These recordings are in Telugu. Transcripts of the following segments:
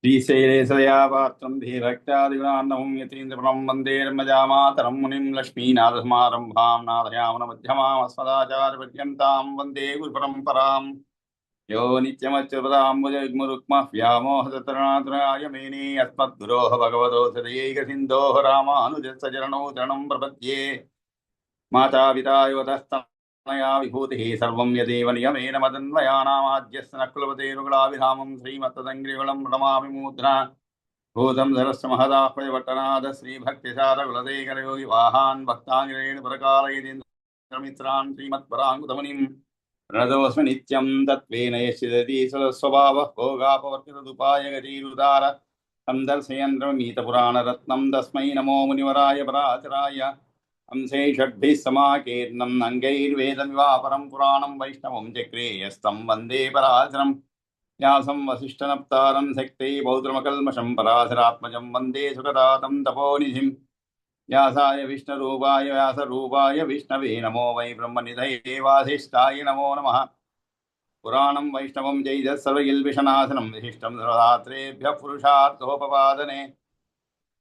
श्रीशैलेशदयापात्रं धीरक्त्यादिगुणार्णवं यतीन्द्रपुरं वन्दे धर्मजामातरं मुनिं लक्ष्मीनाथसमारम्भां नाथयामनमध्यमामस्मदाचार्यपर्यन्तां वन्दे गुरुपरम्पराम् यो नित्यमच्युतपदाम्बुजयुग्मरुक्मः व्यामोहततरुणातुराय मेने अस्मद्गुरोः भगवतो सदैकसिन्धोः रामानुजस्य चरणौ चरणं प्रपद्ये माता पिता विभूतिः सर्वं यदेव नियमेन मदन्वयानामाद्यस्य न कुलपतेरुगुलाभिरामं श्रीमत्तदङ्ग्रिवलं प्रणमामि मूर्ध्ना भूतं धरस्य महदाह्वयपट्टनाद श्रीभक्तिसारकुलदेकरयोगि वाहान् भक्ताङ्गिरेण प्रकालयतीन्द्रमित्रान् श्रीमत्पराङ्कुतमुनिं प्रणतोऽस्मि नित्यं तत्त्वेन यश्चिदति स्वभावः भोगापवर्तितदुपाय गतिरुदार तं दर्शयन्द्रमीतपुराणरत्नं तस्मै नमो मुनिवराय पराचराय अंशे षड्भिः समाकीर्णम् अङ्गैर्वेदमिवापरं पुराणं वैष्णवं चक्रे यस्तं वन्दे पराशरं व्यासं वसिष्ठनप्तारं शक्ते पौत्रमकल्मषं पराशरात्मजं वन्दे सुखदातं तपोनिधिं व्यासाय विष्णुरूपाय व्यासरूपाय विष्णवे नमो वै ब्रह्मनिधये वासिष्ठाय नमो नमः पुराणं वैष्णवं जैजत्सर्वगिल्बिषनाशनं विशिष्टं सर्वदात्रेभ्यः पुरुषार्थोपपादने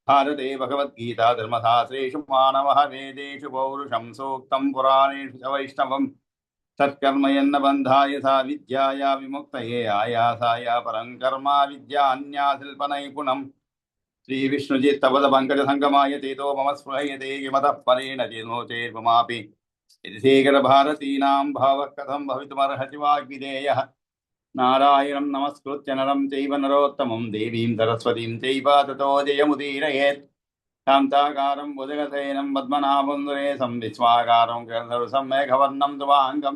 भारते भगवद्गीता धर्मशास्त्रेषु मानवः वेदेषु पौरुषं सूक्तं पुराणेषु च वैष्णवं तत्कर्म यन्न बन्धाय सा विद्याया विमुक्तये आयासाय परं कर्म विद्यान्याशिल्पनैपुणं श्रीविष्णुचित्तपदपङ्कजसङ्गमाय तेतो मम स्पृहयते किमतः परेण चेनो चेर्ममापि यदि शेखरभारतीनां भावः कथं भवितुमर्हति वाग्विधेयः नारायणं नमस्कृत्य नरं चैव नरोत्तमं देवीं सरस्वतीं चैव ततो जयमुदीरयेत् शान्ताकारं भुजगशयनं पद्मनाभं सुरेशं विश्वाकारं गन्धर्वं मेघवर्णं शुभाङ्गं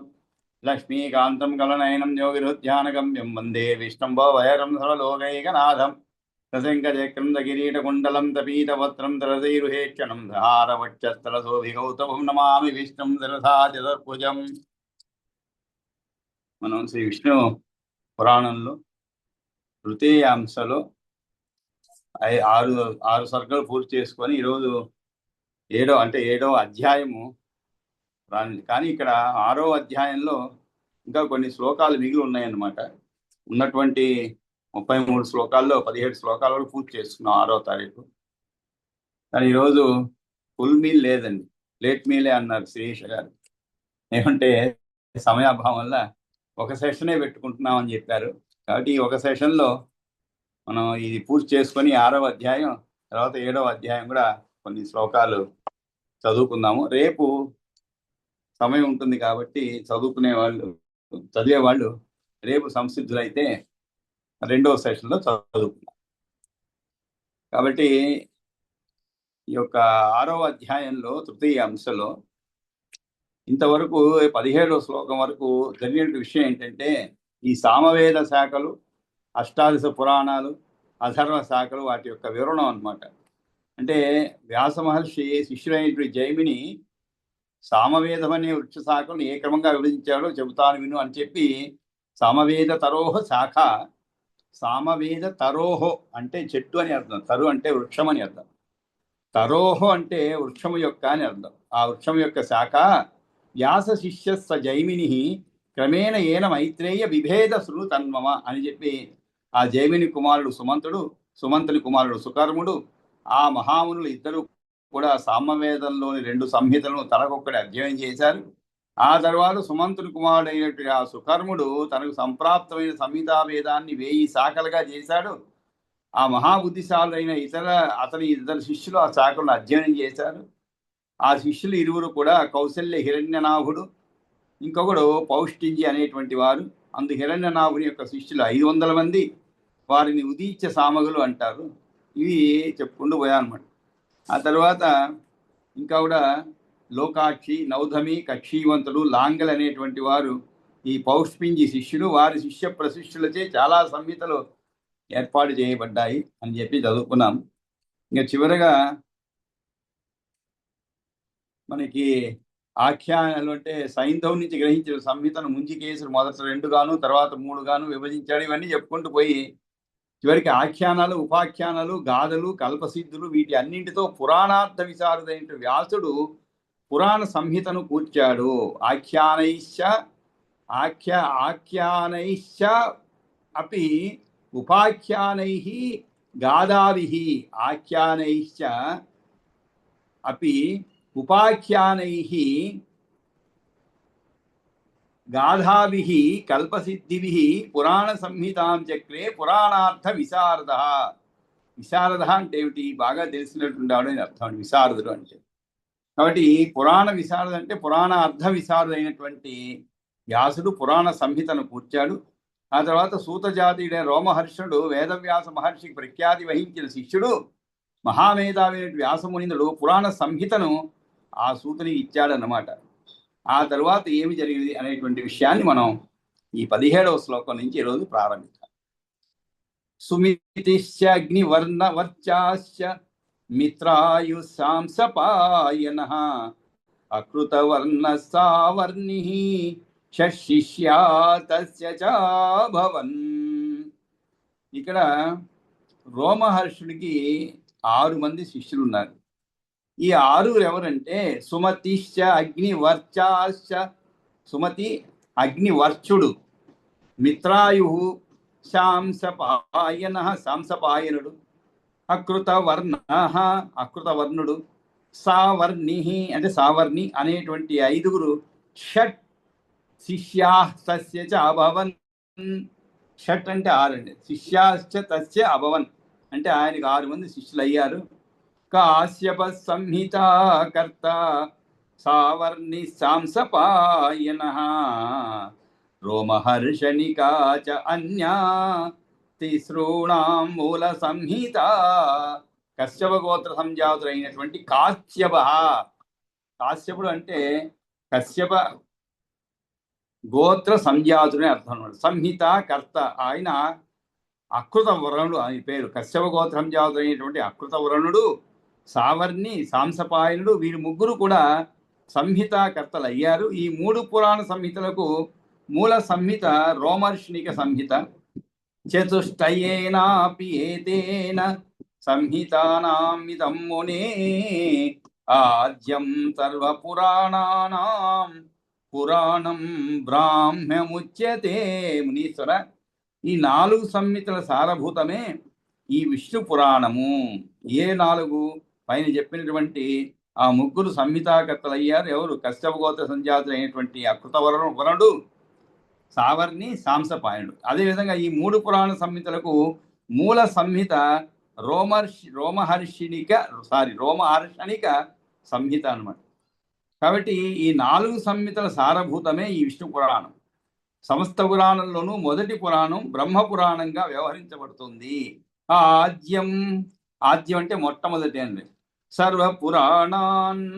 लक्ष्मीकान्तं कलनयनं योगिरुध्यानगम्यं वन्दे विष्णुं भवभयहरं सर्वलोकैकनाथं सशङ्खचक्रं किरीटकुण्डलं तपीतवस्त्रं तरसैरुहेक्षणं हारवक्षस्थलशोभिकौस्तभं नमामि विष्णुं शिरसा चतुर्भुजम्। మనం శ్రీ విష్ణు పురాణంలో తృతీయ అంశలో ఆరు ఆరు సర్గలు పూర్తి చేసుకొని ఈరోజు ఏడో అధ్యాయము కానీ ఇక్కడ ఆరో అధ్యాయంలో ఇంకా కొన్ని శ్లోకాలు మిగిలి ఉన్నాయన్నమాట. ఉన్నటువంటి 33 శ్లోకాల్లో 17 శ్లోకాల వరకు పూర్తి చేసుకున్నాం 6వ తారీఖు. కానీ ఈరోజు ఫుల్ మీల్ లేదండి, లేట్ మీలే అన్నారు శ్రీష గారు. ఏమంటే సమయాభావం వల్ల ఒక సెషనే పెట్టుకుంటున్నామని చెప్పారు. కాబట్టి ఈ ఒక సెషన్లో మనం ఇది పూర్తి చేసుకొని 6వ అధ్యాయం తర్వాత 7వ అధ్యాయం కూడా కొన్ని శ్లోకాలు చదువుకుందాము. రేపు సమయం ఉంటుంది కాబట్టి చదివే వాళ్ళు రేపు సంసిద్ధులైతే 2వ సెషన్లో చదువుకుందాం. కాబట్టి ఈ యొక్క 6వ అధ్యాయంలో తృతీయ అంశలో ఇంతవరకు 17వ శ్లోకం వరకు జరిగిన విషయం ఏంటంటే ఈ సామవేద శాఖలు, అష్టాదశ పురాణాలు, అధర్వ శాఖలు వాటి యొక్క వివరణం అన్నమాట. అంటే వ్యాస మహర్షి శిష్యులైనటువంటి జైమిని సామవేదం అనే వృక్ష శాఖలను ఏ క్రమంగా విభజించాడో చెబుతాను విను అని చెప్పి సామవేద తరోహ శాఖ, సామవేద తరోహో అంటే చెట్టు అని అర్థం, తరు అంటే వృక్షం అని అర్థం, తరోహో అంటే వృక్షము యొక్క అని అర్థం. ఆ వృక్షం యొక్క శాఖ వ్యాస శిష్యస్స జైమిని క్రమేణ ఏన మైత్రేయ విభేద శృణు తన్మమ అని చెప్పి ఆ జైమిని కుమారుడు సుమంతుడు, సుమంతుని కుమారుడు సుకర్ముడు, ఆ మహామునులు ఇద్దరు కూడా సామవేదంలోని 2 సంహితలను తనకొక్కడి అధ్యయనం చేశారు. ఆ తర్వాత సుమంతుని కుమారుడు అయినటువంటి ఆ సుకర్ముడు తనకు సంప్రాప్తమైన సంహితా వేదాన్ని 1000 శాఖలుగా చేశాడు. ఆ మహాబుద్ధిశాలులైన అతని ఇద్దరు శిష్యులు ఆ శాఖలను అధ్యయనం చేశారు. ఆ శిష్యులు ఇరువురు కూడా కౌశల్య హిరణ్యనాభుడు, ఇంకొకడు పౌష్టింజి అనేటువంటి వారు. అందు హిరణ్యనాభుని యొక్క శిష్యులు 500 మంది, వారిని ఉదీచ్య సామగులు అంటారు. ఇవి చెప్పుకుంటూ పోయానమాట. ఆ తర్వాత ఇంకా కూడా లోకాక్షి, నౌధమి, కక్షీవంతుడు, లాంగల్ అనేటువంటి వారు ఈ పౌష్పింజి శిష్యులు. వారి శిష్య ప్రశిష్యులచే చాలా సంహితలు ఏర్పాటు చేయబడ్డాయి అని చెప్పి చదువుకున్నాం. ఇంకా చివరగా మనకి ఆఖ్యానాలు అంటే సైంధవం నుంచి గ్రహించిన సంహితను ముంజికేసుడు మొదట 2 గాను తర్వాత 3 గాను విభజించాడు. ఇవన్నీ చెప్పుకుంటూ పోయి చివరికి ఆఖ్యానాలు, ఉపాఖ్యానాలు, గాథలు, కల్పసిద్ధులు వీటి అన్నింటితో పురాణార్థ విశారదైన వ్యాసుడు పురాణ సంహితను కూర్చాడు. ఆఖ్యానైశ్చ అపి ఉపాఖ్యానైః గాదాభిః ఆఖ్యానైశ్చ అపి ఉపాఖ్యానైః గాధాభిః కల్పసిద్ధిభిః పురాణ సంహితాం చక్రే పురాణార్థ విశారదః. విశారద అంటే ఏమిటి? బాగా తెలిసినటువంటి వాడు అని అర్థం అండి విశారదుడు అంటే. కాబట్టి పురాణ విశారద అంటే పురాణ అర్థ విశారదైనటువంటి వ్యాసుడు పురాణ సంహితను కూర్చాడు. ఆ తర్వాత సూతజాతీయుడైన రోమహర్షుడు వేదవ్యాస మహర్షికి ప్రఖ్యాతి వహించిన శిష్యుడు మహామేధావి వ్యాసమునిందుడు పురాణ సంహితను ఆ సూతుని ఇచ్చాడన్నమాట. ఆ తర్వాత ఏమి జరిగింది అనేటువంటి విషయాన్ని మనం ఈ 17వ శ్లోకం నుంచి ఈరోజు ప్రారంభిద్దాం. సుమితిశ్చ అగ్నివర్ణవర్చాశ్చ మిత్రాయుసాంసపాయనః అకృతవర్ణ సావర్ణిః షట్శిష్యా తస్య చాభవన్. ఇక్కడ రోమహర్షుడికి 6 మంది శిష్యులు ఉన్నారు. ఈ 6 ఎవరంటే సుమతిశ్చ అగ్నివర్చాశ్చ, సుమతి అగ్నివర్చుడు, మిత్రాయు శాంసపాయన శాంసపాయనుడు, అకృతవర్ణ అకృతవర్ణుడు, సావర్ణి అంటే సావర్ణి అనేటువంటి 5 షట్ శిష్యా తస్య చ అభవన్. షట్ అంటే 6 అండి. శిష్యాశ్చ తస్య అభవన్ అంటే ఆయనకు 6 మంది శిష్యులు అయ్యారు. కాశ్యప సంహితాకర్త సావర్ణి శాంసపాయనః రోమహర్షణికా చ అన్యా తిసృణాం మూల సంహిత. కశ్యప గోత్ర సంజాతుడైనటువంటి కాశ్యపః, కాశ్యపుడు అంటే కశ్యప గోత్ర సంజాతుడు అని అర్థం అన్నమాట. సంహిత కర్త ఆయన అకృత వరుణుడు, ఆయన పేరు కశ్యప గోత్ర సంజాతుడైనటువంటి అకృత వరుణుడు, సావర్ణి శాంసపాయనుడు, వీరు ముగ్గురు కూడా సంహితాకర్తలు అయ్యారు. ఈ 3 పురాణ సంహితలకు మూల సంహిత రోమర్షణిక సంహిత. చతుష్టయేనాపి ఏతేన సంహితానామిదం మునే ఆద్యం సర్వపురాణానాం పురాణం బ్రాహ్మ్యముచ్యతే. మునీశ్వర, ఈ 4 సంహితల సారభూతమే ఈ విష్ణు పురాణము. ఏ 4? పైన చెప్పినటువంటి ఆ 3 సంహితాకర్తలు అయ్యారు. ఎవరు? కశ్యప గోత్ర సంజాతులైనటువంటి అకృత వరుణుడు, సావర్ణి, శాంసపాయనుడు. అదేవిధంగా ఈ 3 పురాణ సంహితలకు మూల సంహిత రోమహర్షణిక సంహిత అన్నమాట. కాబట్టి ఈ 4 సంహితల సారభూతమే ఈ విష్ణు పురాణం. సమస్త పురాణంలోనూ మొదటి పురాణం బ్రహ్మ పురాణంగా వ్యవహరించబడుతుంది. ఆద్యం అంటే మొట్టమొదటి అండి. సర్వపురాణానాం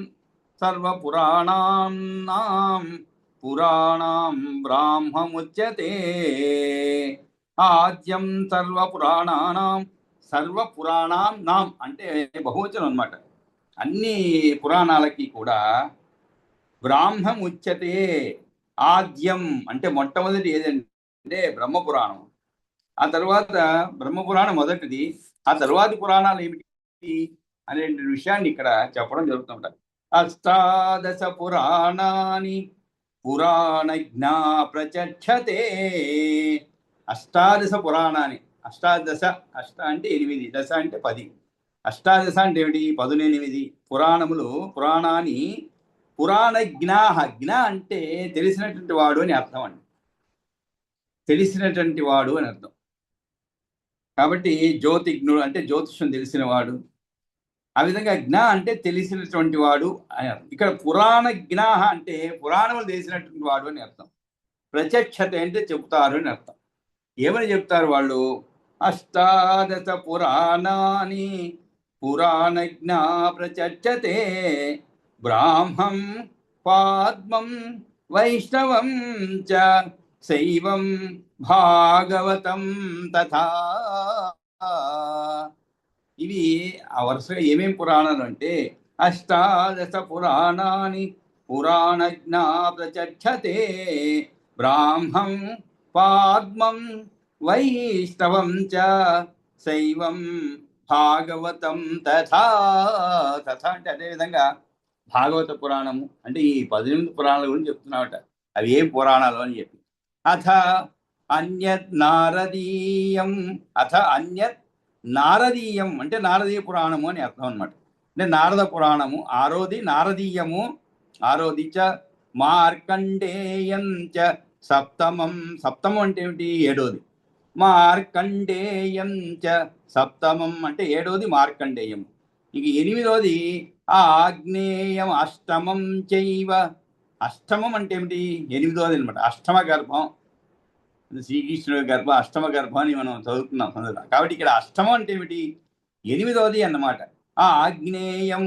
పురాణం బ్రాహ్మముచ్యతే. ఆద్యం సర్వపురాణానాం అంటే బహువచనం అన్నమాట. అన్ని పురాణాలకి కూడా బ్రాహ్మముచ్యతే. ఆద్యం అంటే మొట్టమొదటి ఏదంటే బ్రహ్మపురాణం. ఆ తర్వాత బ్రహ్మపురాణం మొదటిది. ఆ తర్వాతి పురాణాలు ఏమిటి అనే విషయాన్ని ఇక్కడ చెప్పడం జరుగుతుంటారు. అష్టాదశ పురాణాని పురాణజ్ఞా ప్రచక్షతే. అష్టాదశ పురాణాన్ని, అష్టాదశ, అష్ట అంటే 8, దశ అంటే 10, అష్టాదశ అంటే ఏమిటి? 18 పురాణములు. పురాణాన్ని పురాణజ్ఞాః, జ్ఞ అంటే తెలిసినటువంటి వాడు అని అర్థం అండి. తెలిసినటువంటి వాడు అని అర్థం. కాబట్టి జ్యోతిజ్ఞుడు అంటే జ్యోతిష్యం తెలిసిన వాడు. ఆ విధంగా జ్ఞ అంటే తెలిసినటువంటి వాడు అని అర్థం. ఇక్కడ పురాణ జ్ఞాః అంటే పురాణములు తెలిసినటువంటి వాడు అని అర్థం. ప్రచక్షత అంటే చెబుతారు అని అర్థం. ఏమని చెప్తారు వాళ్ళు? అష్టాదశ పురాణాని పురాణజ్ఞా ప్రచక్షతే బ్రాహ్మం పాద్మం వైష్ణవం చ శైవం భాగవతం తథా. ఇవి ఆ వరుసగా ఏమేం పురాణాలు అంటే అష్టాదశ పురాణాని పురాణజ్ఞా ప్రచక్షతే బ్రాహ్మం పాద్మం వైష్ణవం చ శైవం భాగవతం తథా. తథా అంటే అదేవిధంగా భాగవత పురాణము అంటే ఈ 18 పురాణాల గురించి చెప్తున్నామట. అవి ఏం పురాణాలు అని చెప్పి. అథ అన్యత్ నారదీయం అథ అన్యత్ నారదీయం అంటే నారదీయ పురాణము అని అర్థం అనమాట. అంటే నారద పురాణము ఆరోది, నారదీయము ఆరోది చ మార్కండేయం చ సప్తమం. సప్తమం అంటే ఏమిటి? ఏడోది. మార్కండేయం చ సప్తమం అంటే ఏడోది మార్కండేయం. ఇక ఎనిమిదోది ఆగ్నేయం అష్టమం చైవ. అష్టమం అంటే ఏమిటి? ఎనిమిదోది అనమాట. అష్టమ గర్భం, శ్రీకృష్ణుడి గర్భం అష్టమ గర్భం అని మనం చదువుతున్నాం. కాబట్టి ఇక్కడ అష్టమం అంటే ఏమిటి? ఎనిమిదోది అన్నమాట. ఆ ఆగ్నేయం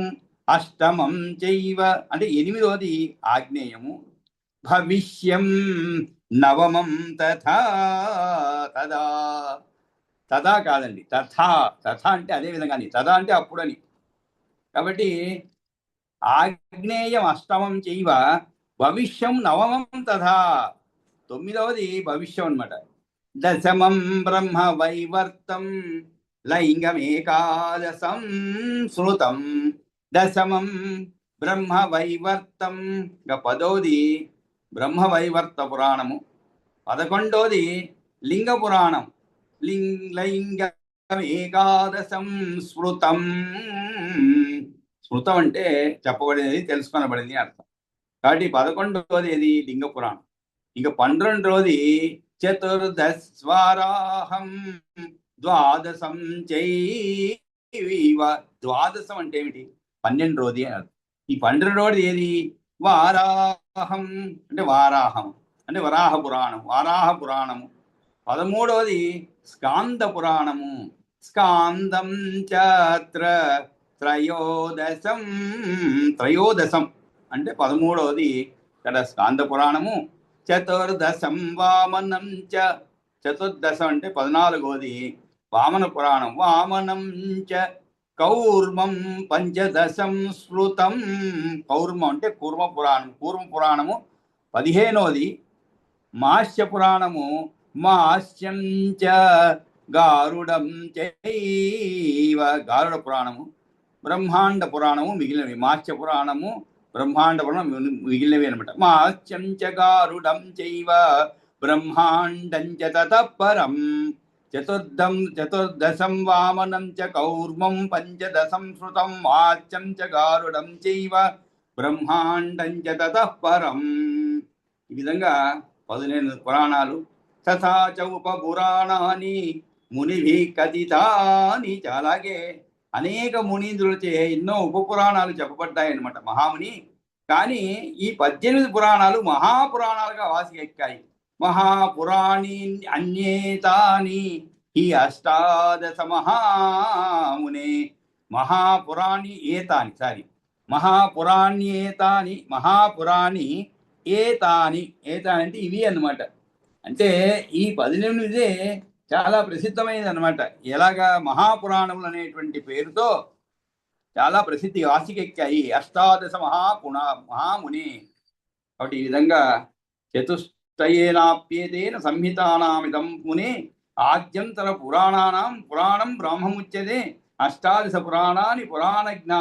అష్టమం చైవ అంటే ఎనిమిదోది ఆగ్నేయము. భవిష్యం నవమం తథా. తదా తదా కాదండి, తథా. తథా అంటే అదే విధంగా, తదా అంటే అప్పుడని. కాబట్టి ఆగ్నేయం అష్టమం చైవ భవిష్యం నవమం తథా. తొమ్మిదవది భవిష్యం అనమాట. దశమం బ్రహ్మ వైవర్తం లైంగమేకాదశం శృతం. దశమం బ్రహ్మ వైవర్తం. ఇంకా పదోది బ్రహ్మ వైవర్త పురాణము. 11వది లింగ పురాణం. లైంగమేకాదశం స్మృతం. స్మృతం అంటే చెప్పబడినది, తెలుసుకొనబడింది అర్థం. కాబట్టి 11వది ఏది? లింగ పురాణం. ఇక 12వది చతుర్దశ్వారాహం ద్వాదశం చైవ. ద్వాదశం అంటే ఏమిటి? 12వది అని అర్థం. ఈ 12వది ఏది? వారాహం అంటే వారాహం అంటే వరాహ పురాణం, వారాహ పురాణము. 13వది స్కాంద పురాణము. స్కాందం చత్ర త్రయోదశం. త్రయోదశం అంటే 13వది ఇక్కడ స్కాంద పురాణము. చతుర్దశం వామనం చ. చతుర్దశం అంటే 14వది వామన పురాణం. వామనం చ కౌర్మం పంచదశం స్మృతం. కౌర్మం అంటే కూర్మ పురాణం. కూర్మ పురాణము 15వది. మాస్య పురాణము. మాస్యం చ గారుడం చైవ. గారుడ పురాణము. బ్రహ్మాండ పురాణము మిగిలినవి. మాస్య పురాణము, బ్రహ్మాండ పురాణం మిగిలినవి అనమాట. మాస్యం చ గారుడం చైవ బ్రహ్మాండం చ తతః పరం. చతుర్దశం వామనం చ కౌర్మం పంచదశం శృతం. మాస్యం చ గారుడం చైవ బ్రహ్మాండం చ తతః పరం. ఈ విధంగా 18 పురాణాలు. తథా చ ఉపపురాణాని మునిభి కథితాని. అలాగే అనేక మునీంద్రులచే ఎన్నో ఉపపురాణాలు చెప్పబడ్డాయన్నమాట మహాముని. కానీ ఈ 18 పురాణాలు మహాపురాణాలుగా వాసికెక్కాయి. మహాపురాణి అన్యేతాని ఈ అష్టాదశ మహామునే. మహాపురాణి ఏతాని మహాపురాణ్యేతాని. మహాపురాణి ఏతాని. ఏతాని అంటే ఇవి అన్నమాట. అంటే ఈ 18 చాలా ప్రసిద్ధమైనది అనమాట. ఎలాగా? మహాపురాణములు అనేటువంటి పేరుతో చాలా ప్రసిద్ధి వాసికెక్కాయి. అష్టాదశ మహాముని. కాబట్టి ఈ విధంగా చతుష్టయేనాప్యేతేన సంహితానామిదం మునే ఆద్యంతర పురాణానాం పురాణం బ్రహ్మముచ్యతే. అష్టాదశ పురాణాని పురాణజ్ఞా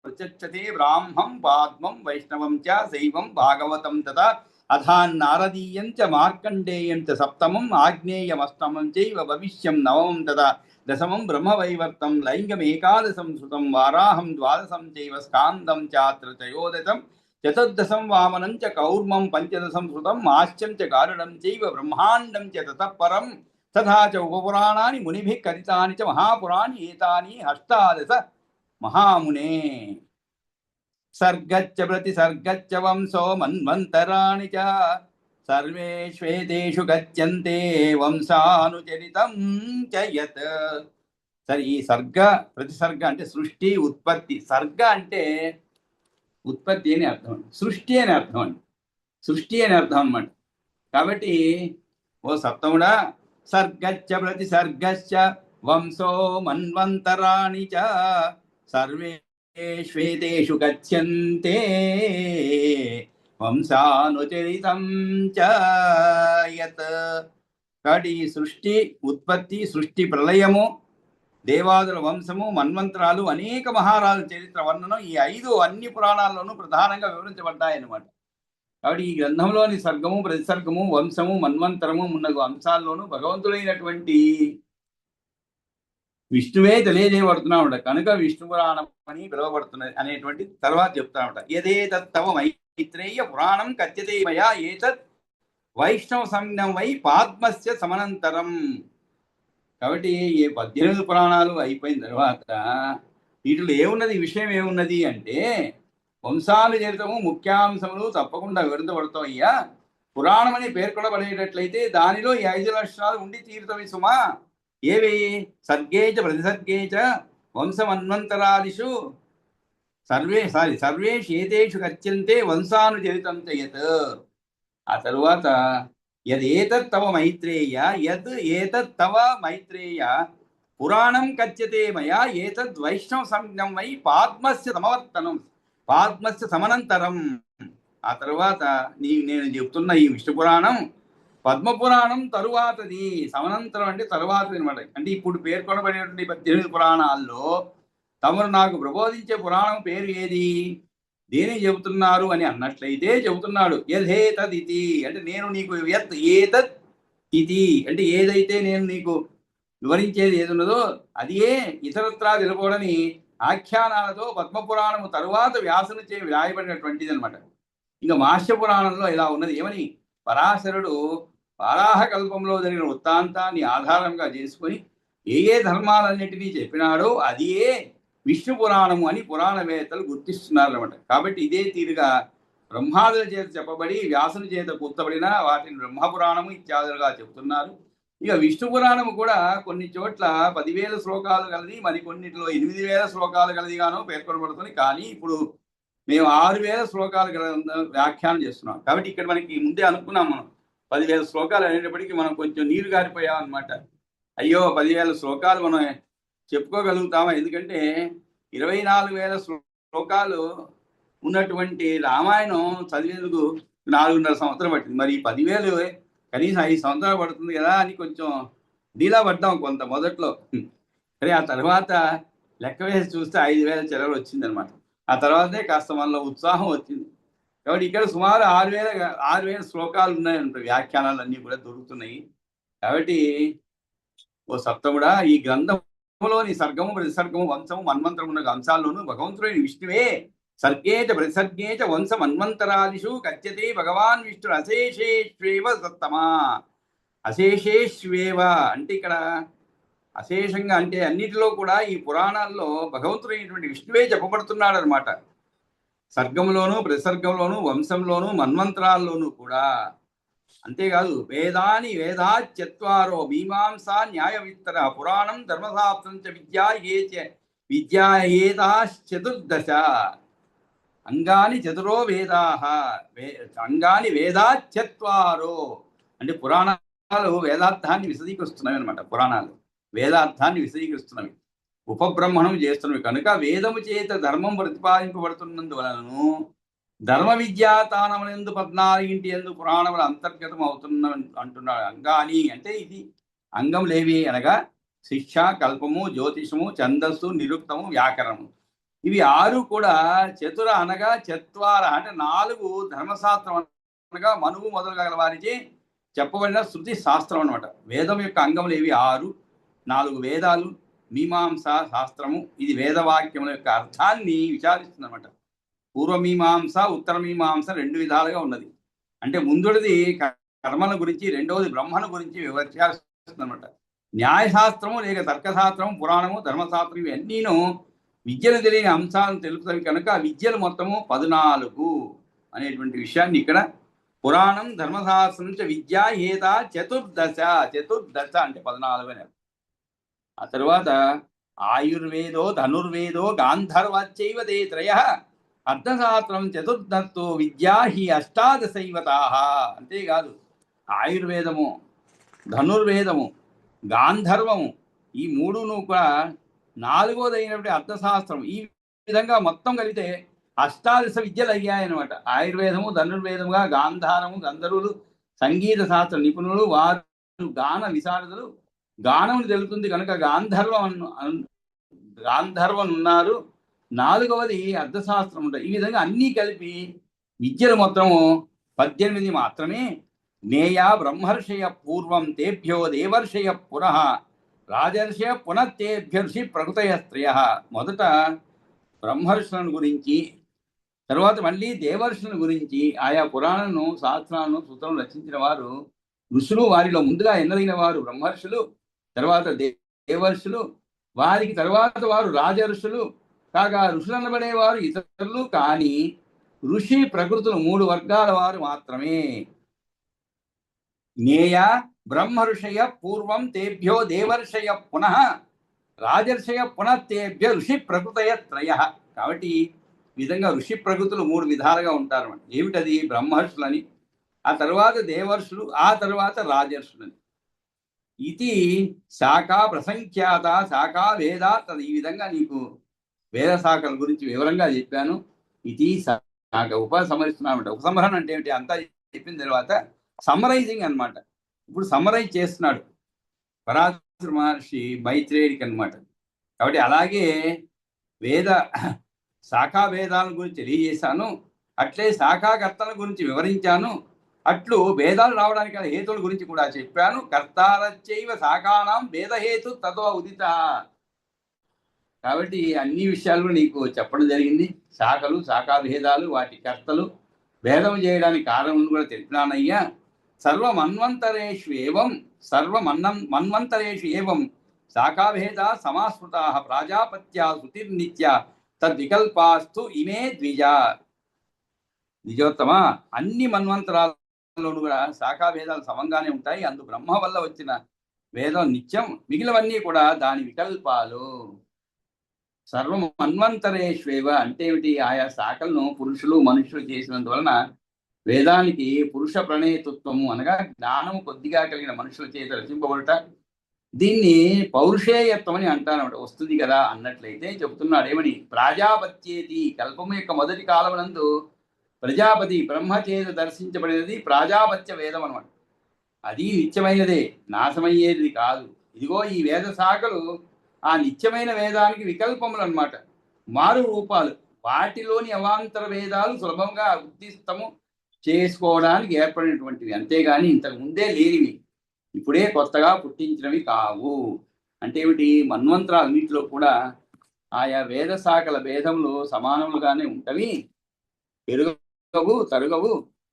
ప్రచచ్చతే. బ్రాహ్మం పాద్మం వైష్ణవం చ శైవం భాగవతం తథా అథాన్నారదీయం చ మార్కండేయం చ సప్తమం ఆగ్నేయమష్టమం చైవ భవిష్యం నవమం తథా దశమం బ్రహ్మవైవర్తం లైంగమేకాదశం శృతం. వారాహం ద్వాదశం చైవ స్కాందం చాత్ర త్రయోదశం. చతుర్దశం వామనం చ కౌర్మం పంచదశం శృతం. మాస్యం చ గారుడం చైవ బ్రహ్మాండం చ తతః పరం. తథా చ ఉపపురాణాని మునిభిః కథితాని చ మహాపురాణి ఏతాని అష్టాదశ మహామునే. సర్గచ్చ ప్రతిసర్గచ్చ వంశో మన్వంతరాణి చ సర్వేష్వేతేషు గచ్చంతే వంశానుచరితం చ యత్. సరే, ఈ సర్గ ప్రతిసర్గ అంటే సృష్టి ఉత్పత్తి. సర్గ అంటే ఉత్పత్తి అని అర్థం అండి. సృష్టి అని అర్థం అండి. సృష్టి అని అర్థం అన్నమాట. కాబట్టి ఓ సప్తముడా, సర్గచ్చ ప్రతిసర్గశ్చ వంశో మన్వంతరాణి చ సర్వేష్వేతేషు గచ్చంతే వంశానుచరితం చ యత్. కాబట్టి ఈ సృష్టి ఉత్పత్తి, సృష్టి ప్రళయము, దేవాదుల వంశము, మన్వంతరాలు, అనేక మహారాజుల చరిత్ర వర్ణనం ఈ 5 అన్ని పురాణాల్లోనూ ప్రధానంగా వివరించబడ్డాయన్నమాట. కాబట్టి ఈ గ్రంథంలోని సర్గము, ప్రతిసర్గము, వంశము, మన్వంతరము మున్నగు అంశాల్లోనూ భగవంతుడైనటువంటి విష్ణువే తెలియజేయబడుతున్నాడు. కనుక విష్ణు పురాణం అని పిలువబడుతున్నది అనేటువంటి తర్వాత చెప్తామట. యదేతత్తవ మైత్రేయ పురాణం కథ్యతే మయా ఏతత్ వైష్ణవ సంజ్ఞం వై పాద్మస్య సమనంతరం. కాబట్టి ఈ 18 పురాణాలు అయిపోయిన తర్వాత వీటిలో ఏమున్నది, విషయం ఏమున్నది అంటే వంశాలు చరితము ముఖ్యాంశములు తప్పకుండా వివరించబడతాయ్యా. పురాణం అని పేర్కొనబడేటట్లయితే దానిలో ఈ 5 లక్షణాలు ఉండి తీరుతవి సుమా. ఏవి? సర్గేచ ప్రతిసర్గేచ వంశమన్వంతరాదిషు సర్వేషు ఏతేషు కథ్యంతే వంశానుచరితం యత్. ఆ తరువాత యదేతత్తవ మైత్రేయ ఏతత్తవ మైత్రేయ పురాణం కథ్యతే మయా ఏతద్ వైష్ణవ సంజ్ఞం వై పాద్మస్య సమనంతరం. ఆ తరువాత నేను చెప్తున్న ఈ విష్ణు పురాణం పద్మపురాణం తరువాతది. సమనంతరం అంటే తరువాతది అనమాట. అంటే ఇప్పుడు పేర్కొనబడినటువంటి 18 పురాణాల్లో తమరు నాకు ప్రబోధించే పురాణం పేరు ఏది, దేని చెబుతున్నారు అని అన్నట్లయితే చెబుతున్నాడు యథేతదితి అంటే నేను నీకు ఏతత్ ఇది అంటే ఏదైతే నేను నీకు వివరించేది ఏది ఉన్నదో అదియే ఇతరత్రా తెలుపడని ఆఖ్యానాలతో పద్మపురాణము తరువాత వ్యాసునిచే వ్రాయబడినటువంటిది అనమాట. ఇంకా మాస్య పురాణంలో ఇలా ఉన్నది. ఏమని? పరాశరుడు వారాహ కల్పంలో జరిగిన వృత్తాంతాన్ని ఆధారంగా చేసుకొని ఏ ధర్మాలన్నింటినీ చెప్పినాడో అదియే విష్ణు పురాణము అని పురాణవేత్తలు గుర్తిస్తున్నారు అనమాట. కాబట్టి ఇదే తీరుగా బ్రహ్మాదుల చేత చెప్పబడి వ్యాసుని చేత కూర్చబడిన వాటిని బ్రహ్మపురాణము ఇత్యాదులుగా చెబుతున్నారు. ఇక విష్ణు పురాణము కూడా కొన్ని చోట్ల 10,000 శ్లోకాలు కలది, మరికొన్నిటిలో 8,000 శ్లోకాలు కలదిగానో పేర్కొనబడుతుంది. కానీ ఇప్పుడు మేము 6,000 శ్లోకాలు వ్యాఖ్యానం చేస్తున్నాం. కాబట్టి ఇక్కడ మనకి ముందే అనుకున్నాం మనం 10,000 శ్లోకాలు అనేటప్పటికీ మనం కొంచెం నీరు గారిపోయాం అనమాట. అయ్యో 10,000 శ్లోకాలు మనం చెప్పుకోగలుగుతామా? ఎందుకంటే 24,000 శ్లోకాలు ఉన్నటువంటి రామాయణం చదివేందుకు 4.5 సంవత్సరం పట్టింది. మరి 10,000 కనీసం 5 సంవత్సరాలు పడుతుంది కదా అని కొంచెం డీలా పడ్డాం కొంత మొదట్లో. సరే ఆ తర్వాత లెక్క వేసి చూస్తే 5,000 చిల్లర వచ్చిందనమాట. ఆ తర్వాతే కాస్త మనలో ఉత్సాహం వచ్చింది. కాబట్టి ఇక్కడ సుమారు 6,000 శ్లోకాలు ఉన్నాయంట. వ్యాఖ్యానాలు అన్నీ కూడా దొరుకుతున్నాయి. కాబట్టి ఓ సప్తముడా, ఈ గ్రంథంలోని సర్గము, ప్రతిసర్గము, వంశము, మన్వంతరము ఉన్న అంశాల్లోనూ భగవంతుడైన విష్ణువే సర్గేచ ప్రతిసర్గేచ వంశ మన్వంతరాదిషు కథ్యతే భగవాన్ విష్ణుడు అశేషేష్వేవ సత్తమా. అశేషేష్వేవ అంటే ఇక్కడ అశేషంగా అంటే అన్నిటిలో కూడా ఈ పురాణాల్లో భగవంతుడైనటువంటి విష్ణువే చెప్పబడుతున్నాడు అనమాట. సర్గంలోను, ప్రతిసర్గంలోను, వంశంలోను, మన్వంతరాల్లోనూ కూడా. అంతేకాదు వేదాని వేదాచత్వారో మీమాంసా న్యాయ విత్తర పురాణం ధర్మశాస్త్రం చ విద్యాయేతాశ్చతుర్దశ అంగాని చతురో వేదాః అంగాని వేదాచత్వారో అంటే పురాణాలు వేదార్థాన్ని విశదీకరిస్తున్నవి అనమాట. పురాణాలు వేదార్థాన్ని విశదీకరిస్తున్నవి, ఉపబ్రహ్మణం చేస్తున్నవి. కనుక వేదము చేత ధర్మం ప్రతిపాదింపబడుతున్నందువలనను ధర్మ విద్యాతానములందు 14 ఎందు పురాణములు అంతర్గతం అవుతున్న అంటున్నాడు. అంగాని అంటే ఇది అంగములేవి అనగా శిక్ష, కల్పము, జ్యోతిషము, ఛందస్సు, నిరుక్తము, వ్యాకరణము. ఇవి 6 కూడా చతుర అనగా చత్వార అంటే 4 ధర్మశాస్త్రం అనగా మనువు మొదలుగల వారిచే చెప్పబడిన శృతి శాస్త్రం అనమాట. వేదం యొక్క అంగములు ఏవి? 6. 4 వేదాలు, మీమాంస శాస్త్రము. ఇది వేదవాక్యముల యొక్క అర్థాన్ని విచారిస్తుంది అనమాట. పూర్వమీమాంస, ఉత్తర మీమాంస 2 విధాలుగా ఉన్నది. అంటే ముందుడిది కర్మల గురించి, రెండవది బ్రహ్మను గురించి వివరిస్తుంది అనమాట. న్యాయశాస్త్రము లేక తర్కశాస్త్రము, పురాణము, ధర్మశాస్త్రం ఇవన్నీను విద్యను తెలియని అంశాలను తెలుపుతాయి. కనుక విద్యలు మొత్తము 14 అనేటువంటి విషయాన్ని ఇక్కడ పురాణం ధర్మశాస్త్రం నుంచి విద్యా హేత చతుర్దశ అంటే 14 అని. ఆ తరువాత ఆయుర్వేదో ధనుర్వేదో గాంధర్వచైవ తే త్రయః అర్థశాస్త్రం చతుర్దశో విద్యా హి అష్టాదశైవతాః. అంతేకాదు ఆయుర్వేదము, ధనుర్వేదము, గాంధర్వము ఈ 3ను కూడా 4వదైనటువంటి అర్థశాస్త్రం ఈ విధంగా మొత్తం కలిగితే అష్టాదశ విద్యలు అయ్యాయన్నమాట. ఆయుర్వేదము, ధనుర్వేదముగా గాంధారము, గంధర్వులు, సంగీత శాస్త్ర నిపుణులు, వారు గాన విశారదులు. గానమును తెలుపుతుంది కనుక గాంధర్వం ఉన్నారు. 4వది అర్థశాస్త్రం ఉంటుంది. ఈ విధంగా అన్నీ కలిపి విద్యలు మొత్తము 18 మాత్రమే. నేయా బ్రహ్మర్షయ పూర్వం తేభ్యో దేవర్షయ పునః రాజర్షయ పునఃతేభ్యర్షి ప్రకృతయస్త్రయ. మొదట బ్రహ్మర్షులను గురించి, తర్వాత మళ్ళీ దేవర్షులను గురించి, ఆయా పురాణను శాస్త్రాలను సూత్రం రచించిన వారు ఋషులు, వారిలో ముందుగా ఎన్నదైన వారు బ్రహ్మర్షులు, తర్వాత దేవర్షులు, వారికి తర్వాత వారు రాజర్షులు, కాగా ఋషులు అనబడేవారు ఇతరులు కానీ ఋషి ప్రకృతులు 3 వర్గాల వారు మాత్రమే. జ్ఞేయ బ్రహ్మఋషయ పూర్వం తేభ్యో దేవర్షయ పునః రాజర్షయ పునఃతేభ్య ఋషి ప్రకృతయ త్రయ. కాబట్టి ఈ విధంగా ఋషి ప్రకృతులు 3 విధాలుగా ఉంటారు. ఏమిటది? బ్రహ్మర్షులని, ఆ తర్వాత దేవర్షులు, ఆ తర్వాత రాజర్షులని. ఇది శాఖా ప్రసంఖ్యాత శాఖా వేద. ఈ విధంగా నీకు వేద శాఖల గురించి వివరంగా చెప్పాను. ఇది శాఖ ఉపసంహరిస్తున్నామంట. ఉపసంహరణ అంటే ఏమిటి? అంతా చెప్పిన తర్వాత సమ్మరైజింగ్ అనమాట. ఇప్పుడు సమ్మరైజ్ చేస్తున్నాడు పరాశర మహర్షి మైత్రేయుడికి అనమాట. కాబట్టి అలాగే వేద శాఖా వేదాల గురించి తెలియజేశాను, అట్లే శాఖాకర్తల గురించి వివరించాను, అట్లు వేదాలు రావడానికి గల హేతుల గురించి కూడా చెప్పాను. కర్తారచైవ శాఖానాం వేదహేతు తతో ఉదిత. కాబట్టి అన్ని విషయాలు నీకు చెప్పడం జరిగింది. శాఖలు, శాఖా భేదాలు, వాటి కర్తలు, భేదం చేయడానికి కారణం కూడా తెలిపినానయ్యా. మన్వంతరేషు ఏవం శాఖాభేదా సమాస్మృతా ప్రాజాపత్యా శృతిర్నిత్య తద్వికల్పాస్తు ఇమే ద్విజా. నిజోత్తమ, అన్ని మన్వంతరాల్లోనూ కూడా శాఖాభేదాలు సమంగానే ఉంటాయి. అందు బ్రహ్మ వల్ల వచ్చిన వేదం నిత్యం, మిగిలినవన్నీ కూడా దాని వికల్పాలు. సర్వం మన్వంతరేష్వేవ అంటే ఏమిటి? ఆయా శాఖలను పురుషులు మనుషులు చేసినందువలన వేదానికి పురుష ప్రణేతృత్వము అనగా జ్ఞానము కొద్దిగా కలిగిన మనుషుల చేత రచింపబడుట, దీన్ని పౌరుషేయత్వం అని అంటారన్నమాట. వస్తుంది కదా అన్నట్లయితే చెబుతున్నాడు ఏమని? ప్రాజాపత్యేతి, కల్పము యొక్క మొదటి కాలమునందు ప్రజాపతి బ్రహ్మ చేత దర్శించబడినది ప్రాజాపత్య వేదం అనమాట. అది నిత్యమైనదే, నాశమయ్యేది కాదు. ఇదిగో ఈ వేద శాఖలు ఆ నిత్యమైన వేదానికి వికల్పములు అనమాట, మారు రూపాలు. వాటిలోని అవాంతర వేదాలు సులభంగా ఉద్దిష్టము చేసుకోవడానికి ఏర్పడినటువంటివి, అంతేగాని ఇంతకు ముందే లేనివి, ఇప్పుడే కొత్తగా పుట్టించినవి కావు. అంటే ఏమిటి? మన్వంతరాలన్నింటిలో కూడా ఆయా వేద శాఖల భేదములు సమానములుగానే ఉంటవి, పెరుగవు తరుగవు.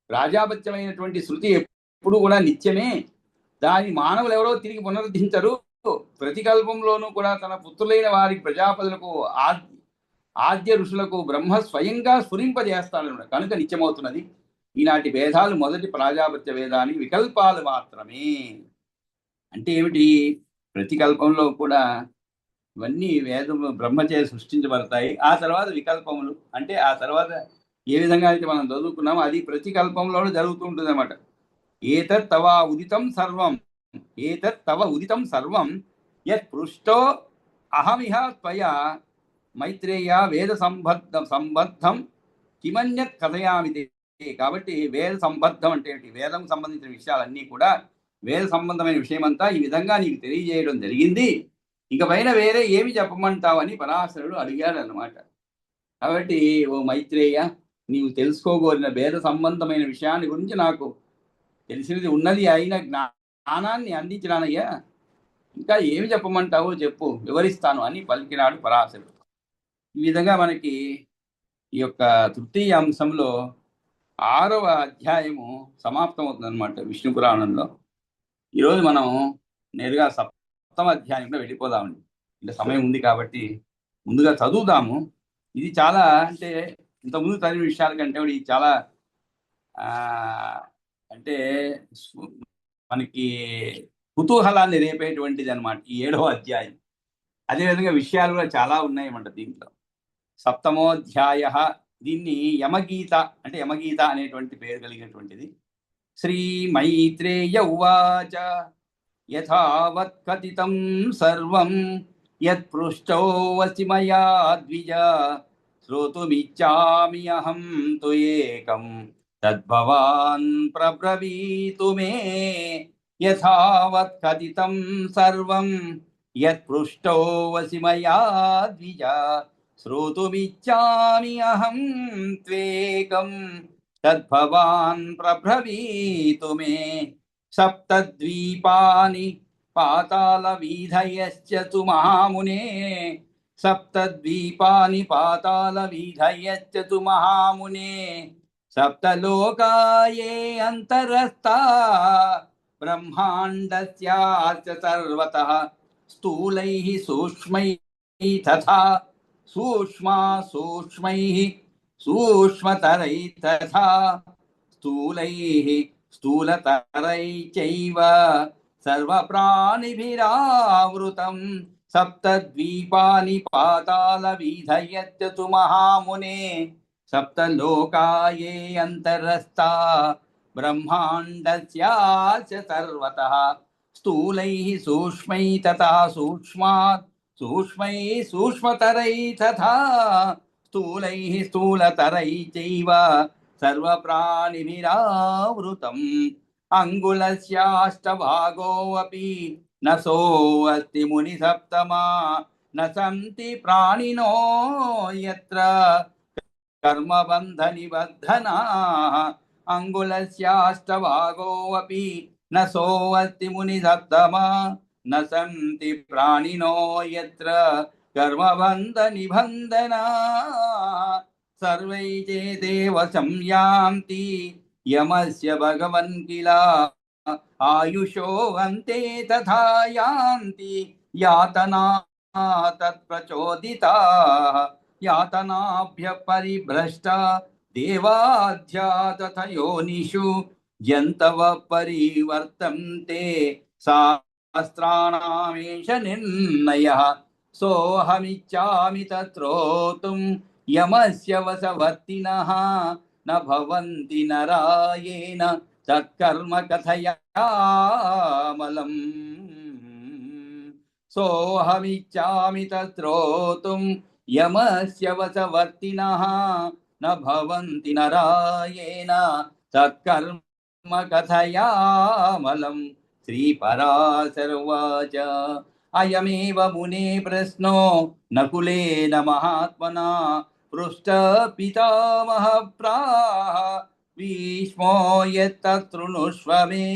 రాజాపత్యమైనటువంటి శృతి ఎప్పుడు కూడా నిత్యమే. దాని మానవులు ఎవరో తిరిగి పునరుద్ధరించరు. ప్రతికల్పంలోనూ కూడా తన పుత్రులైన వారికి ప్రజాపతులకు ఆద్య ఋషులకు బ్రహ్మ స్వయంగా స్ఫురింపజేస్తాడన్నమాట. కనుక నిత్యమవుతున్నది. ఈనాటి వేదాలు మొదటి ప్రాజాపత్య వేదానికి వికల్పాలు మాత్రమే. అంటే ఏమిటి? ప్రతికల్పంలో కూడా ఇవన్నీ వేదము బ్రహ్మచే సృష్టించబడతాయి. ఆ తర్వాత వికల్పములు అంటే ఆ తర్వాత ఏ విధంగా అయితే మనం చదువుకున్నామో అది ప్రతికల్పంలో జరుగుతుంటుంది అన్నమాట. ఏతత్ తవ ఉదితం సర్వం యత్ పృష్టో అహమిహ త్వయా మైత్రేయ వేద సంబద్ధం కిమన్యత్ కథయామితే. కాబట్టి వేద సంబద్ధం అంటే ఏంటి? వేదం సంబంధించిన విషయాలన్నీ కూడా, వేద సంబంధమైన విషయమంతా ఈ విధంగా నీకు తెలియజేయడం జరిగింది. ఇక పైన వేరే ఏమి చెప్పమంటావని పరాశరుడు అడిగాడు అన్నమాట. కాబట్టి ఓ మైత్రేయ, నీవు తెలుసుకోగోరిన వేద సంబంధమైన విషయాన్ని గురించి నాకు తెలిసినది ఉన్నది అయిన జ్ఞానాన్ని అందించినానయ్యా. ఇంకా ఏమి చెప్పమంటావో చెప్పు, వివరిస్తాను అని పలికినాడు పరాశరుడు. ఈ విధంగా మనకి ఈ యొక్క తృతీయ అంశంలో 6వ అధ్యాయము సమాప్తమవుతుంది అనమాట విష్ణు పురాణంలో. ఈరోజు మనం నేరుగా 7వ అధ్యాయంలో వెళ్ళిపోదామండి. అంటే సమయం ఉంది కాబట్టి ముందుగా చదువుదాము. ఇది చాలా, అంటే ఇంతకుముందు చదివిన విషయాల కంటే ఇది చాలా అంటే మనకి కుతూహలాన్ని రేపేటువంటిది అనమాట ఈ 7వ అధ్యాయం. అదేవిధంగా విషయాలు కూడా చాలా ఉన్నాయన్నమాట దీంట్లో. 7మోధ్యాయ, దీన్ని యమగీత అంటే యమగీత అనేటువంటి పేరు కలిగినటువంటిది. శ్రీ మైత్రేయ ఉవాచ యథావత్ కథితం సర్వం యత్ పృష్టో వసి మయా ద్విజ శ్రోతుమిచ్చామి అహం తు ఏకం తద్భవాన్ ప్రబ్రవీతు మే. యథావత్ కథితం సర్వం యత్ పృష్టో వసి మయా ద్విజ శ్రోతుమిచ్చామి అహం త్వేకం तद्भवान् प्रब्रवीतु मे। सप्तद्वीपानि पातालवीधयश्च तु महामुने, सप्तद्वीपानि पातालवीधयश्च तु महामुने, सप्तलोका ये अन्तरस्था ब्रह्माण्डस्यास्य सर्वतः, स्थूलैः सूक्ष्मैः तथा सूक्ष्मा सूक्ष्मैः सूक्ष्मतरैः तथा स्थूलैः स्थूलतरैश्चैव सर्वप्राणिभिरावृतं, सप्तद्वीपानि पातालवीधयश्च तु महामुने, सप्तलोका ये अन्तरस्था ब्रह्माण्डस्यास्य सर्वतः, स्थूलैः सूक्ष्मैः तथा सूक्ष्मात् सूक्ष्मैः सूक्ष्मतरैः तथा स्थूलैः स्थूलतरैश्चैव सर्वप्राणिभिरावृतम्। अङ्गुलस्याष्टभागोऽपि न सोऽस्ति मुनिसप्तमा, न सन्ति प्राणिनो यत्र कर्मबन्धनिबद्धनाः। अङ्गुलस्याष्टभागोऽपि न सोऽस्ति मुनिसप्तमा, न सन्ति प्राणिनो यत्र कर्मबन्धनिबन्धनाः। सर्वै चेदेव संयान्ति यमस्य भगवन् किल, आयुषो अन्ते तथा यान्ति यातना तत्प्रचोदिताः। यातनाभ्यः परिभ्रष्टा देवाध्या तथा योनिषु जन्तवः परिवर्तन्ते, शास्त्राणामेष निर्णयः। सोऽहमिच्छामि तत्रोतुं यमस्य वशवर्तिनः, न भवन्ति नरायेण तत्कर्म कथयामलम्। सोऽहमिच्छामि तत्रोतुं यमस्य वशवर्तिनः, न भवन्ति नरायेण तत्कर्म कथयामलम्। श्रीपराशर उवाच अयमेव मुने प्रश्नो नकुलेन महात्मना पृष्टः पितामहः प्राह भीष्मो यत्तच्छृणुष्व मे।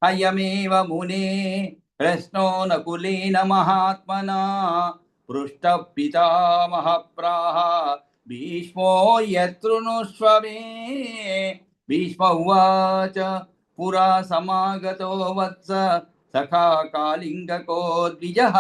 अयमेव मुने प्रश्नो नकुलेन महात्मना पृष्टः पितामहः प्राह भीष्मो यत्तच्छृणुष्व मे। भीष्म उवाच पुरा समागतो वत्स सखा कालिङ्गको द्विजः,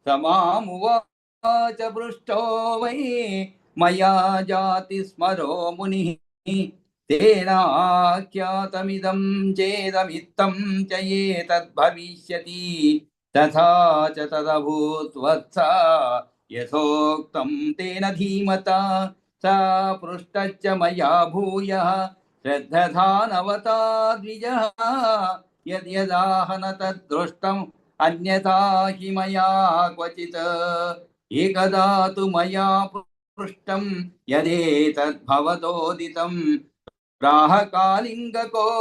समामुवाच पृष्टो वै मया जाति स्मरो मुनिः, तेनाख्यातमिदं चेदमित्थं च एतद्भविष्यति, तथा च तदभूत् वत्स यथोक्तं तेन धीमता। स पृष्टश्च मया भूयः श्रद्धधानवता द्विजः, यद्यदाहन तद्दृष्टम् अन्यथा हि मया क्वचित्। एकदा तु मया पृष्टं यदेतद्भवतोदितं, प्राहकालिङ्गको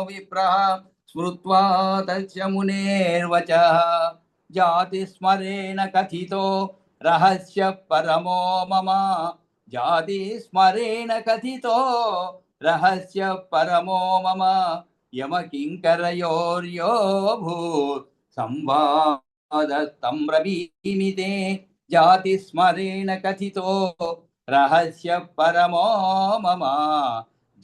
विप्रः स्मृत्वा तस्य मुनेर्वचः, जातिस्मरेण कथितो रहस्य परमो मम, जातिस्मरेण कथितो रहस्य परमो मम, यमकिङ्करयोर्यो भूत् संवादस्तं ब्रवीमि ते, जातिस्मरेण कथितो रहस्य परमो मम,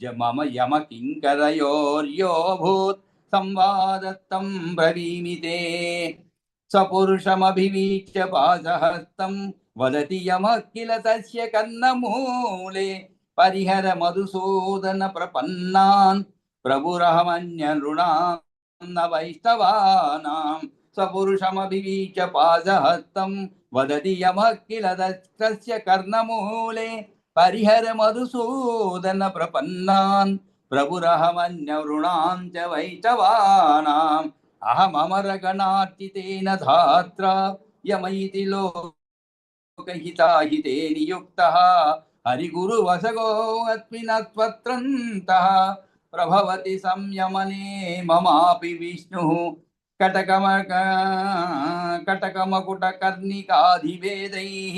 मम यमकिङ्करयोर्यो भूत् संवादस्तं ब्रवीमि ते। सपुरुषमभिवीक्ष्य पाशहस्तं वदति यमः किल तस्य कर्णमूले, परिहर मधुसूदन प्रपन्नान् प्रभुरहमन्यनृणां न वैष्णवानां। सपुरुषमभिवीक्ष्य पाशहस्तं वदति यमः किल तस्य कर्णमूले, परिहर मधुसूदन प्रपन्नान् प्रभुरहमन्यनृणां च वैष्णवानाम्। अहममरगणार्चितेन धात्रा यम इति लोकहिताहिते नियुक्तः, हरिगुरुवसगो अस्मिन् त्वत्रन्तः, प्रभवति संयमने ममापि विष्णुः, कटकमकुटकर्णिकाधिभेदैः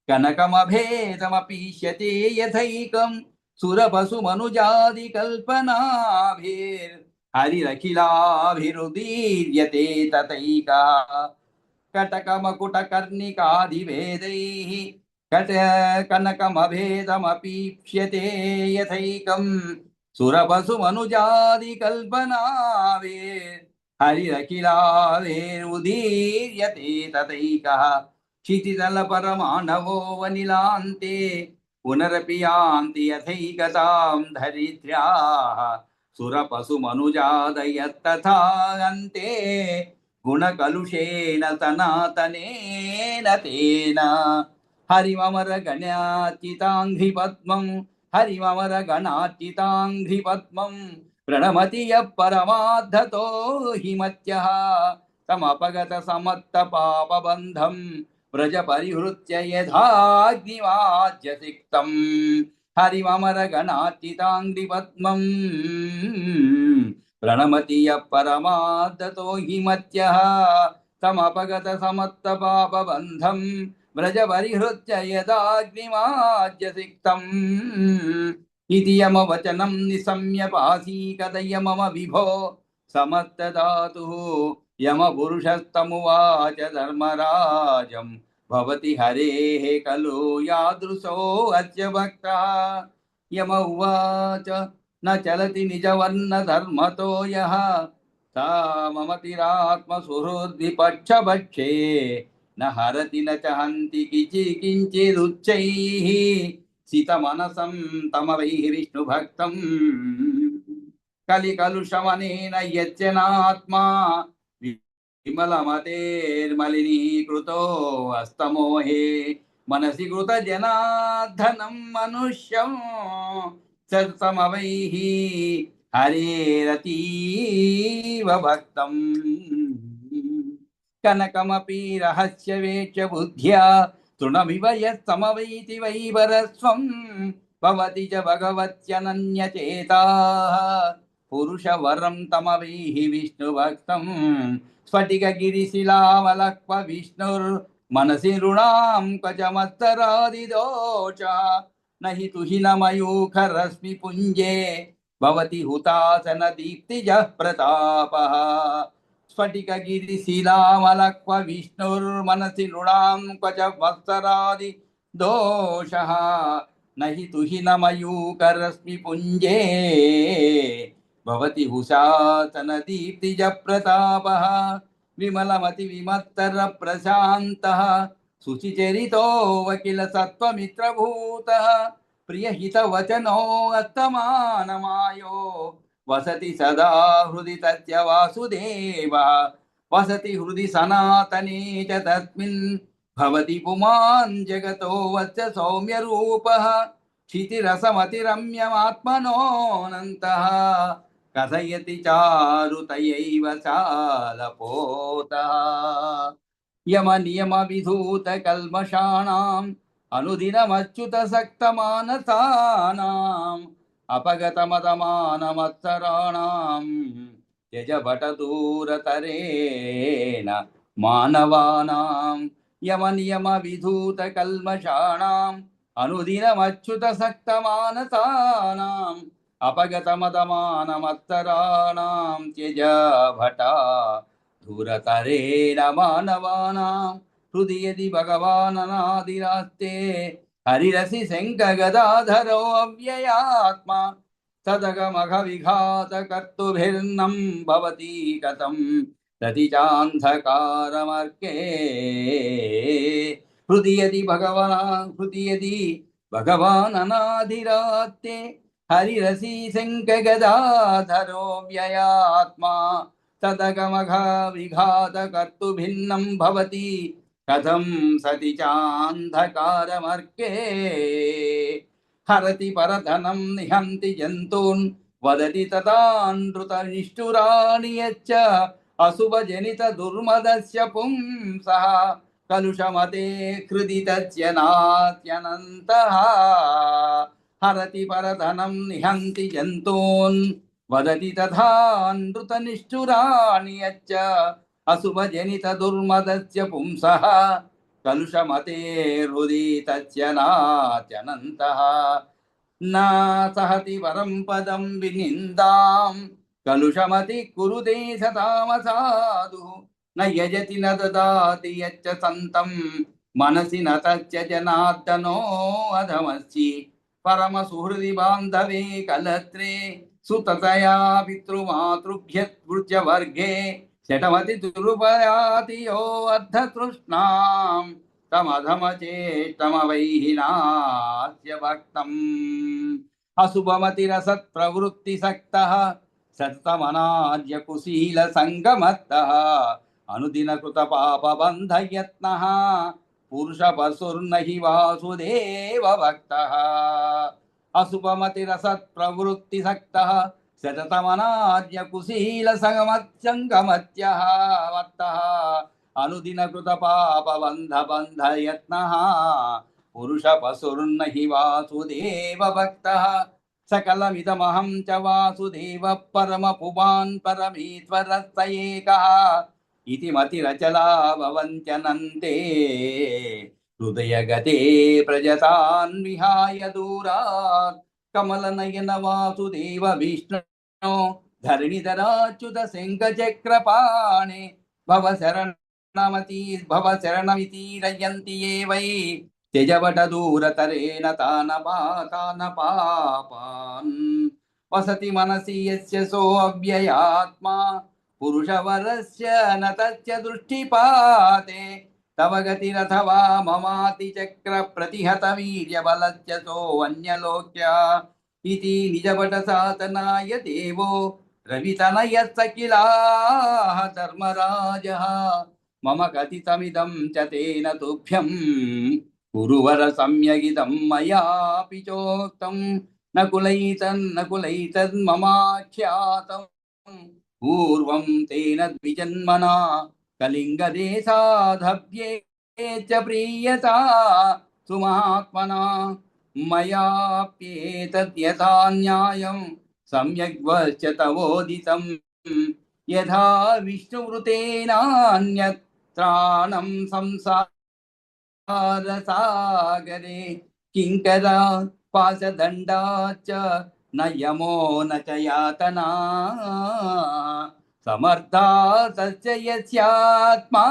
कनकमभेदमपीष्यते यथैकम्, సురపసు మనుజాది కల్పనాభిర్ హరిరఖిలాభిరుదీర్యతే తతైకా కటకమకుటకర్ణికాదివేदैः కనకమభేదమపీక్ష్యతే యథైకం సురపసుమనుజాదికల్పనావేర్ హరిరఖిలావేరుదీర్యతే తతైకः క్షితితలపరమాణవో వనిలాంతే పునరపి యాంతి యథైకతాం ధరిత్ర్యాः సురపసుమనుజాదయత్తథా అంతే గుణకలుషేణ సనాతనేన తేన హరిమమర గణార్చితాంఘ్రి పద్మం హరిమమర గణార్చితాంఘ్రి పద్మం ప్రణమతి పరమార్థతో హిమత్యః సమపగత సమత్త పాపబంధం వ్రజ పరిహృత్య యథాగ్నివాజ్య సిక్తం హరిమమర గణార్చితాంఘ్రి పద్మం ప్రణమతి పరమార్థతో హిమత్యః సమపగత సమత్త పాపబంధం వ్రజ పరిహృత్య యదాగ్నిమాజ్య సిక్తం ఇది యమవచనం నిశమ్య పాసీకదయ మమ విభో సమత్తదాతు యమపురుషస్తమువాచ ధర్మరాజం భవతి హరేః ఖలు యాదృశో అస్య భక్తః యమ ఉవాచ న చలతి నిజవర్ణ ధర్మతో యః సా మమతిరాత్మసుహృద్విపక్షభక్షే న హరతి న చ హంతి కించిదుచ్చైః సితమనసం తమవైః విష్ణుభక్తం కలికలుషమనేన యజ్జనాత్మా విమలమతేర్మలినీకృతో అస్తమోహే మనసి కృత జనార్దనం మనుష్యం సమవైః హరేరతీవ భక్తం కనకమపి రహస్యవేక్ష బుద్ధ్యా తృణమివ యత్సమవైతి వైవరస్వం భవతి చ భగవత్యనన్యచేతాః పురుషవరం తమవైః విష్ణుభక్తం స్ఫటికగిరిశిలావలక్వ విష్ణుర్ మనసి రుణాం క్వచమత్తరాదిదోషः నహి తుహినమయూఖరశ్మి పుంజే భవతి హుతాసన దీప్తిజః ప్రతాపः స్ఫటికగిరిశిలామలక్వ విష్ణుర్మనసి నృణాం క్వచమత్తరాది దోషः నహి తుహినమయూఖరశ్మి పుంజే భవతి హుతాసన దీప్తిజః ప్రతాపः విమలమతి విమత్తర ప్రశాంతః శుచిచరితో వకిల సత్వమిత్రభూతః ప్రియహితవచనో అత్తమానమాయో వసతి సదా హృది తస్య వాసుదేవః వసతి హృది సనాతనే చ తస్మిన్ భవతి పుమాన్ జగతో వత్స సౌమ్యరూపః క్షితిరసమతిరమ్యమాత్మనోऽనంతః కథయతి చారుతయైవ చాలపోతః యమ నియమ విధూత కల్మషాణాం అనుదినమచ్యుత సక్తమానసానాం అపగతమదమానమత్సరాణాం త్యజ దూరతరేణ మానవానాం యమ నియమ విధూత కల్మషాణాం అనుదినమచ్యుత సక్తమానసానాం అపగతమదమానమత్తరాణాం త్యజ దూరతరేణ మానవానాం హృది యది భగవాననాదిరాస్తే హరిరసి శంఖగదాధరో అవ్యయాత్మా తదగమఘ విఘాత కర్తుభిర్నం భవతి కథం రతి చాంధకారమర్కే హృది యది భగవాననాదిరాస్తే హరిరసి శంఖగదాధరో వ్యయాత్మా తదగమఘ విఘాత కర్తుభిన్నం భవతి కథం సతి చాంధకారమర్కే హరతి పరధనం నిహంతి జంతూన్ వదతి తదానృత నిష్ఠురాణి యచ్చ అశుభజనిత దుర్మదస్య పుంసః కలుషమతే హృది తస్య నాత్యనంతః హరతి పరధనం నిహంతి జంతూన్ వదతి తథానృత నిష్ఠురాణి యచ్చ అశుభజనిత దుర్మదస్య పుంసః కలుషమతే హృది తస్య నాత్యనంతః నా సహతి వరం పదం వినిందాం కలుషమతి కురుతే సతామసాధు న యజతి న దదాతి యచ్చ సంతం మనసి న తస్య జనార్దనో అధమస్సి పరమ సుహృది బాంధవే కలత్రే సుతతయా పితృమాతృభ్యద్భృత్య వర్గే శటమతి దురుపయాతి యో అర్ధతృష్ణాం తమధమచేష్టమవైహినాస్య భక్తం అశుభమతిరసత్ ప్రవృత్తి సక్త సత్తమనార్య కుశీల సంగమత్తః అనుదిన కృత పాప బంధయత్న పురుష పశుర్నహి వాసుదేవ భక్తః అశుభమతిరసత్ ప్రవృత్తి సక్త సతతమనార్య కుశీల సంగమత్యః వత్తః అనుదిన కృత పాప బంధ యత్న పురుష పశుర్నహి వాసుదేవ భక్తః సకలమిదమహం చ వాసుదేవ పరమ పుమాన్ పరమేశ్వర స ఏకః ఇతి మతిరచలా భవంత్యనంతే హృదయగతే ప్రజతాన్ విహాయ దూరాత్ కమలనయన వాసుదేవ విష్ణు ధరణిధరాచ్యుత శంఖచక్రపాణే భవ శరణమితీరయంతి ఏ వై త్యజవట దూరతరేణ తాన పాపాన్ వసతి మనసి యస్య సో అవ్యయాత్మా పురుషవరస్య న తస్య దృష్టిపాతే తవ గతిరథవా మమాతి చక్ర ప్రతిహత వీర్యబలస్య సో అన్యలోక్య ఇతి నిజవట సాతనాయ దేవో రవితనయ సకిలాః ధర్మరాజః మమ కథితమిదం చ తేన తుభ్యం కురువర సమ్యగిదం మయాపి చోక్తం నకులైతన్మమాఖ్యాతం పూర్వం తేన ద్విజన్మనా కళింగదేశాధభ్యే చ ప్రీయతా సుమహాత్మనా మయాప్యేతద్యథా న్యాయం సమ్యగ్వశ్చ తవోదితం యథా విష్ణువృతేనాన్యత్రాణం సంసారసాగరే కింకరా పాశదండాచ్చ న యమో న చ యాతనా సమర్థా తస్య యస్యాత్మా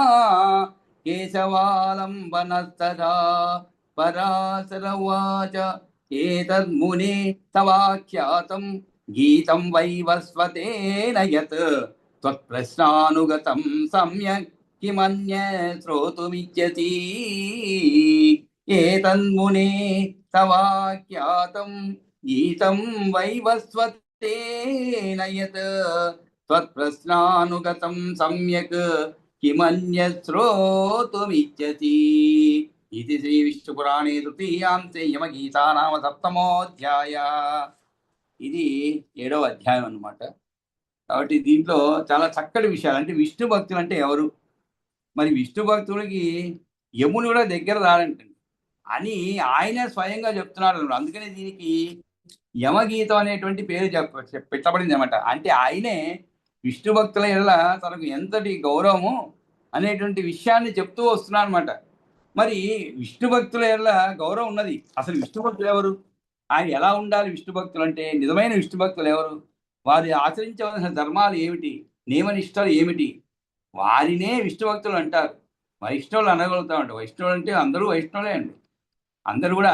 కేశవాలంబనస్తదా పరాశర ఉవాచ ఏతన్మునే తవాఖ్యాతం గీతం వైవస్వతేన యత్ త్వత్ప్రశ్నానుగతం సమ్యక్ కిమన్య శ్రోతుమిచ్యసి ఏతన్మునే తవాఖ్యాతం గీతం వైవస్వతేన యత్ త్వత్ప్రశ్నానుగతం సమ్యక్ కిమన్య శ్రోతుమిచ్యసి. ఇది శ్రీ విష్ణుపురాణే తృతీయాంశే యమగీతా నామ సప్తమోధ్యాయ. ఇది 7వ అధ్యాయం అన్నమాట. కాబట్టి దీంట్లో చాలా చక్కటి విషయాలు. అంటే విష్ణు భక్తులు అంటే ఎవరు, మరి విష్ణు భక్తులకి యముని కూడా దగ్గర రాడంటండి అని ఆయనే స్వయంగా చెప్తున్నారు. అందుకనే దీనికి యమగీతం అనేటువంటి పేరు పెట్టబడింది అనమాట. అంటే ఆయనే విష్ణు భక్తుల ఎడల తనకు ఎంతటి గౌరవము అనేటువంటి విషయాన్ని చెప్తూ వస్తున్నారు అనమాట. మరి విష్ణు భక్తుల ఎడల గౌరవం ఉన్నది. అసలు విష్ణు భక్తులు ఎవరు, ఆయన ఎలా ఉండాలి? విష్ణు భక్తులు అంటే నిజమైన విష్ణు భక్తులు ఎవరు, వారు ఆచరించవలసిన ధర్మాలు ఏమిటి, నియమనిష్టలు ఏమిటి, వారినే విష్ణు భక్తులు అంటారు. వైష్ణవులు అనగలుగుతామంట. వైష్ణవులు అంటే అందరూ వైష్ణవులే అండి. అందరూ కూడా